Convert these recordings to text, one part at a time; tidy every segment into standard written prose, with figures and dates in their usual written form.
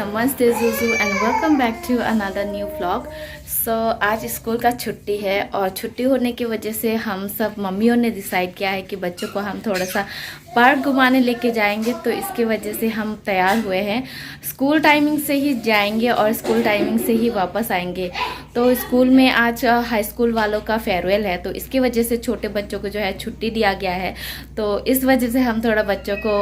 नमस्ते Juju and welcome back to another new vlog. So आज school का छुट्टी है और छुट्टी होने की वजह से हम सब मम्मियों ने डिसाइड किया है कि बच्चों को हम थोड़ा सा पार्क घुमाने लेके जाएंगे। तो इसकी वजह से हम तैयार हुए हैं। स्कूल टाइमिंग से ही जाएंगे और स्कूल टाइमिंग से ही वापस आएंगे। तो स्कूल में आज हाई स्कूल वालों का फेयरवेल है, तो इसकी वजह से छोटे बच्चों को जो है छुट्टी दिया गया है। तो इस वजह से हम थोड़ा बच्चों को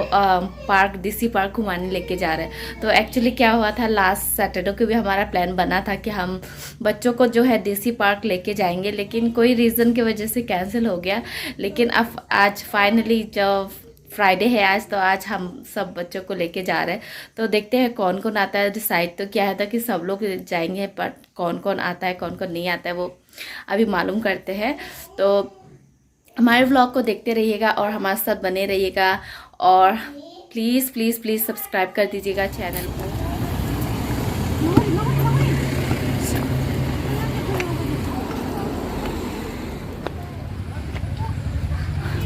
पार्क डीसी पार्क घुमाने लेके जा रहे हैं। तो एक्चुअली क्या हुआ था, लास्ट सैटरडे को भी हमारा प्लान बना था कि हम बच्चों को जो है डीसी पार्क लेके जाएंगे, लेकिन कोई रीज़न की वजह से कैंसिल हो गया। लेकिन अब आज फाइनली जब फ्राइडे है आज, तो आज हम सब बच्चों को लेके जा रहे हैं। तो देखते हैं कौन कौन आता है। डिसाइड तो क्या था कि सब लोग जाएंगे, पर कौन कौन आता है कौन कौन नहीं आता है वो अभी मालूम करते हैं। तो हमारे व्लॉग को देखते रहिएगा और हमारे साथ बने रहिएगा और प्लीज़ प्लीज़ प्लीज़ सब्सक्राइब कर दीजिएगा चैनल को।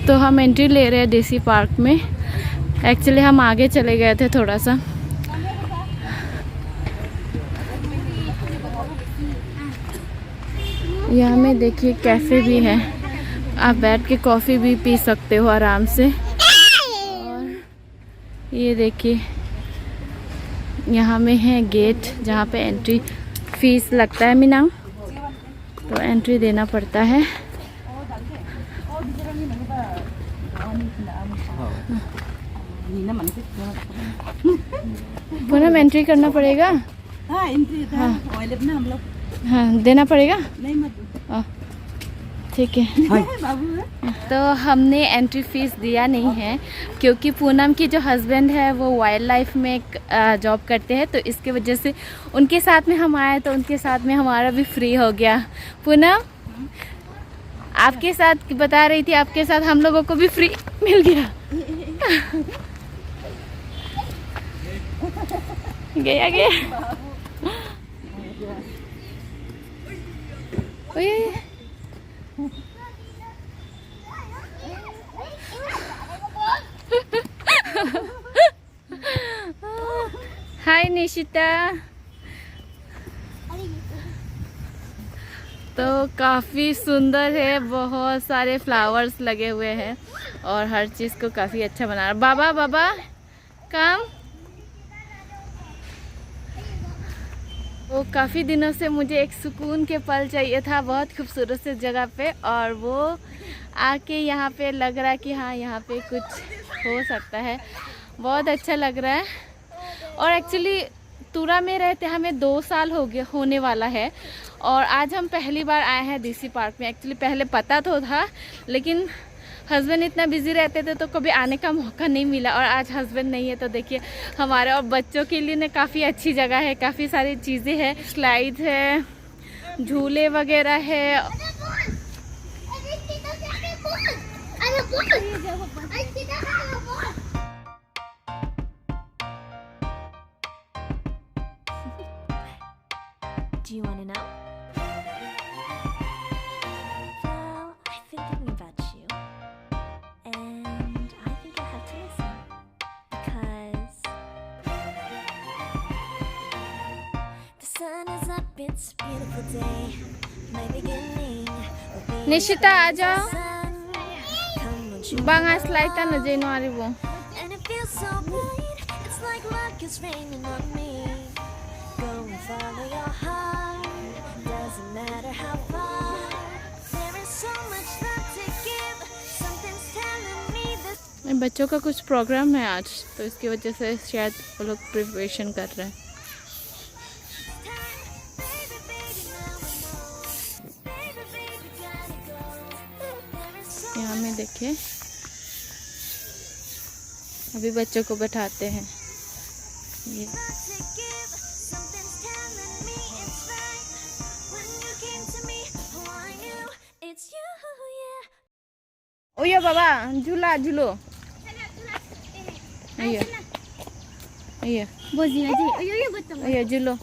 तो हम एंट्री ले रहे हैं डीसी पार्क में। एक्चुअली हम आगे चले गए थे थोड़ा सा। यहाँ में देखिए कैफ़े भी है, आप बैठ के कॉफ़ी भी पी सकते हो आराम से। और ये देखिए यहाँ में है गेट जहाँ पे एंट्री फीस लगता है मीना, तो एंट्री देना पड़ता है। पूनम एंट्री करना पड़ेगा। हाँ एंट्री था। हाँ हम लोग हाँ देना पड़ेगा। नहीं मत ठीक है। तो हमने एंट्री फीस दिया नहीं है क्योंकि पूनम की जो हस्बैंड है वो वाइल्ड लाइफ में जॉब करते हैं, तो इसके वजह से उनके साथ में हम आए, तो उनके साथ में हमारा भी फ्री हो गया। पूनम आपके साथ बता रही थी, आपके साथ हम लोगों को भी फ्री मिल गया। गया गया। हाय निशिता। तो काफ़ी सुंदर है, बहुत सारे फ्लावर्स लगे हुए हैं और हर चीज़ को काफ़ी अच्छा बना रहा। बाबा बाबा काम। वो काफ़ी दिनों से मुझे एक सुकून के पल चाहिए था बहुत खूबसूरत से जगह पे, और वो आके यहाँ पे लग रहा है कि हाँ यहाँ पे कुछ हो सकता है। बहुत अच्छा लग रहा है। और एक्चुअली तुरा में रहते हमें 2 साल हो गए होने वाला है, और आज हम पहली बार आए हैं डीसी पार्क में। एक्चुअली पहले पता तो था, लेकिन हस्बैंड इतना बिजी रहते थे तो कभी आने का मौका नहीं मिला। और आज हस्बैंड नहीं है तो देखिए हमारे और बच्चों के लिए ना काफ़ी अच्छी जगह है, काफ़ी सारी चीज़ें हैं, स्लाइड है, झूले वगैरह है। Do you want to know? Well, I've been thinking about you, and I think you'll have to listen, because the sun is up, it's a beautiful day, my beginning will be Nishita आ जाओ। sun. Come on, you बांगा slide ता न जेनो आरी वो। and it feels so bright, it's like luck is raining on me. Go and follow your heart, doesn't matter how far. There is so much love to give, something's telling me this. बच्चों का कुछ programme है आज, तो इसकी वजह से शायद वो लोग प्रिपरेशन कर रहे हैं। Baby, baby, now I know. Baby, baby, gotta go. There is so यहाँ में देखिए अभी बच्चों को बैठाते हैं। ये much to give, something's telling me it's right. When you came to me, oh, I knew it's you, yeah. ओयो बाबा झूला झूलो। अयो अयो अयो झूलो।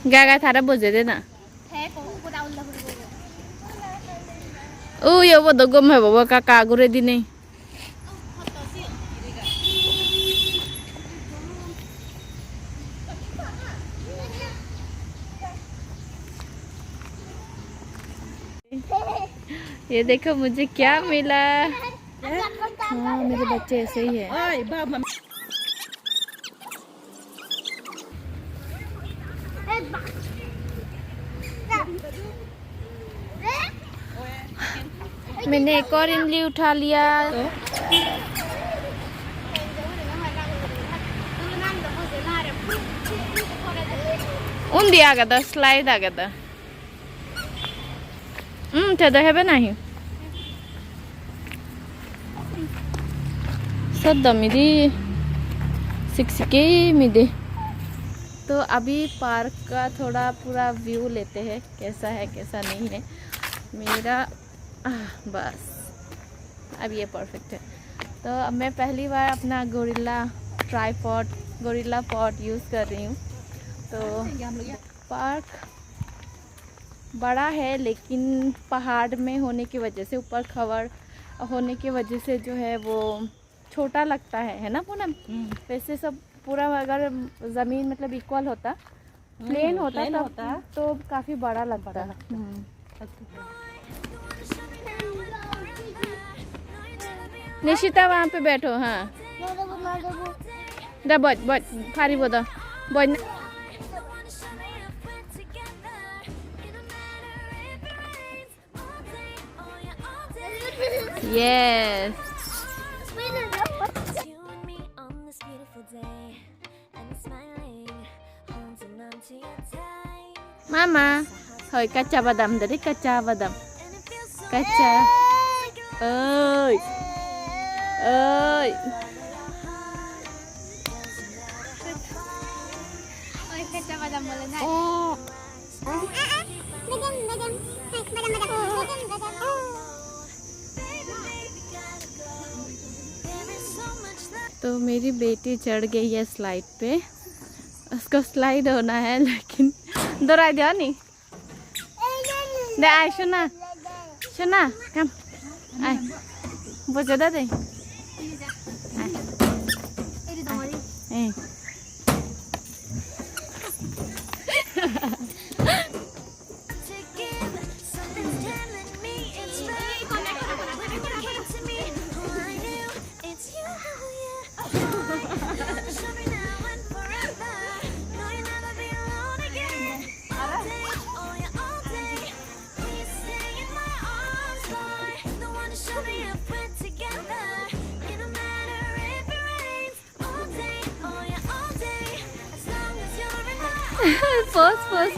गागा थारा बोझे दे ना। Oh ya वो dogom है बाबा का कागुरे दी नहीं ये देखो मुझे क्या मिला। हाँ मेरे बच्चे ऐसे ही है। ओए बाबा मैंने एक और इमली उठा लिया। उन्दी आगदा स्लाइड आगदा तेरे है नहीं सदा मिदी सिक्सके मिदे। तो अभी पार्क का थोड़ा पूरा व्यू लेते हैं कैसा है कैसा नहीं है। मेरा बस अब ये परफेक्ट है। तो अब मैं पहली बार अपना गोरिल्ला पॉट यूज़ कर रही हूँ। तो पार्क बड़ा है लेकिन पहाड़ में होने की वजह से ऊपर खबर होने की वजह से जो है वो छोटा लगता है ना पूनम। वैसे सब पूरा अगर ज़मीन मतलब इक्वल होता प्लेन होता तो काफ़ी बड़ा लगता। निशिता वहाँ पे बैठो। हाँ दा बच फारी बोदा बच Yes. It's you and me on this beautiful day, and it's smiling, holding on to your tight. Mama, hồi kacha badam dari kacha badam. And it feels so Kacha. Ơi. Ơi. Ôi, kacha badam boleh nak? तो मेरी बेटी चढ़ गई है slide पे। उसको slide होना है लेकिन दोरा जाओ नहीं दे आए सुना कम आए वो ज़्यादा दे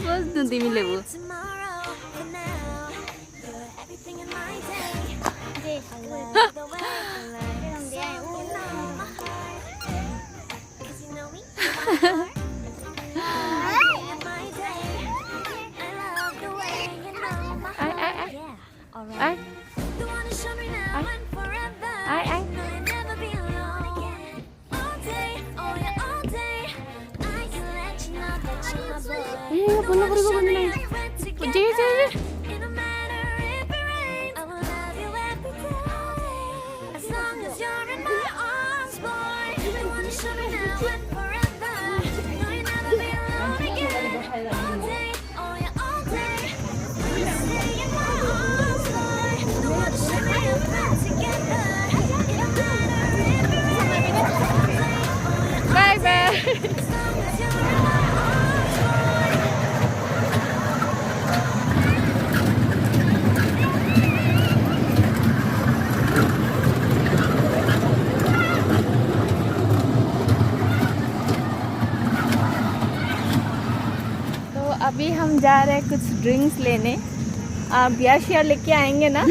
पोस दूधी मिले वो बाय बाय। अभी हम जा रहे हैं कुछ ड्रिंक्स लेने। आप बियर शेयर लेके आएंगे ना?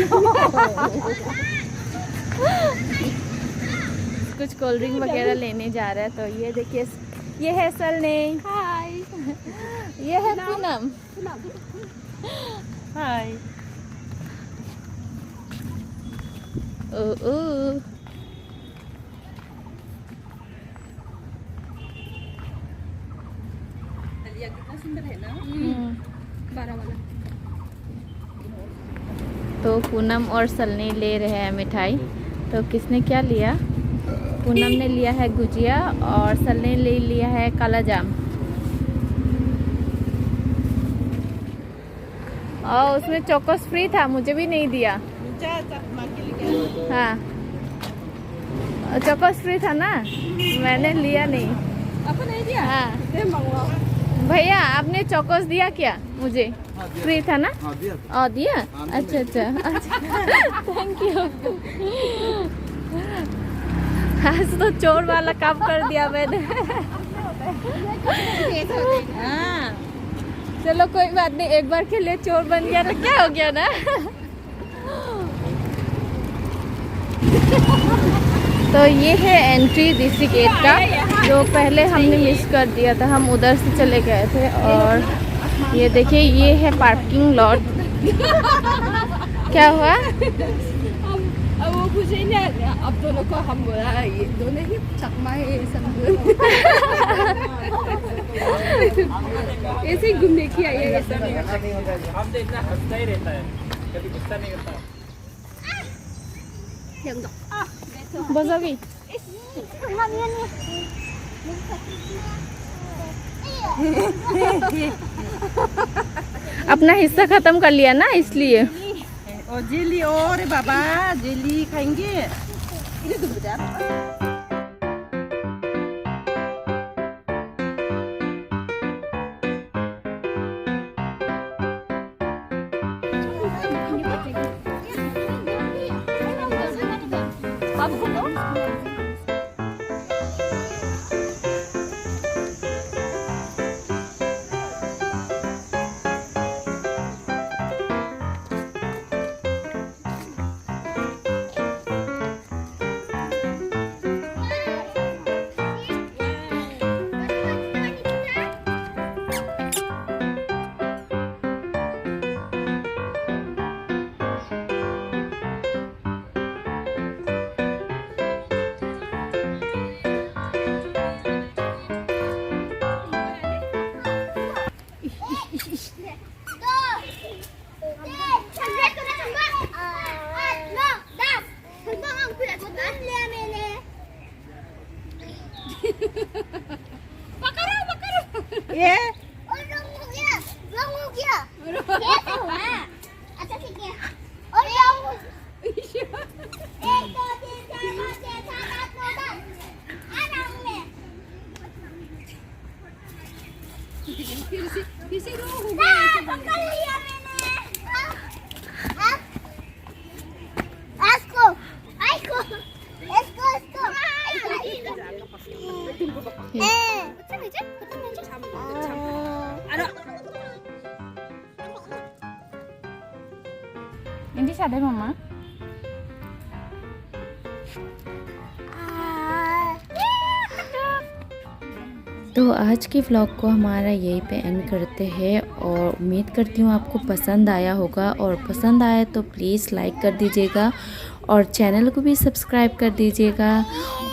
कुछ कोल्ड ड्रिंक वगैरह लेने जा रहे हैं। तो ये देखिए ये है सलने, हाय। ये है पूनम, हाय। ओ कितना सुंदर है ना 12 वाला। तो पूनम और सलनी ले रहे हैं मिठाई। तो किसने क्या लिया? पूनम ने लिया है गुजिया और सलनी ले लिया है काला जाम। और उसमें चोकोस फ्री था, मुझे भी नहीं दिया। हाँ चोकोस फ्री था ना, मैंने लिया नहीं। आपको नहीं दिया? हाँ भैया आपने चोकोस दिया क्या मुझे? फ्री था ना? हाँ दिया। अच्छा अच्छा थैंक यू। आज तो चोर वाला काम कर दिया मैंने। हाँ चलो कोई बात नहीं, एक बार के लिए चोर बन गया तो क्या हो गया ना। तो ये है एंट्री डीसी गेट का, जो पहले हमने मिस कर दिया था, हम उधर से चले गए थे। और ये देखिए ये है पार्किंग लॉट। क्या हुआ? अब वो पूछे ना, अब दोनों को हम बोला ये दोनों ही चकमा है सब। ऐसे ही घूमने की आई है सब। हम तो इतना हंसता ही रहता है, कभी गुस्सा नहीं करता। बस अभी अपना हिस्सा खत्म कर लिया ना, इसलिए। और जेली और बाबा जेली खाएंगे। ini tuh berapa? ये Ini sadar mama? तो आज के व्लॉग को हमारा यहीं पे एंड करते हैं और उम्मीद करती हूँ आपको पसंद आया होगा, और पसंद आया तो प्लीज़ लाइक कर दीजिएगा और चैनल को भी सब्सक्राइब कर दीजिएगा।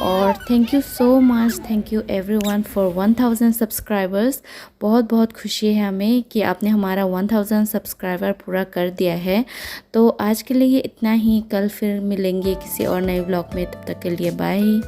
और thank you so much, thank you everyone for 1000 subscribers. बहुत बहुत खुशी है हमें कि आपने हमारा 1000 सब्सक्राइबर पूरा कर दिया है। तो आज के लिए इतना ही, कल फिर मिलेंगे किसी और नए व्लॉग में, तब तक के लिए बाय।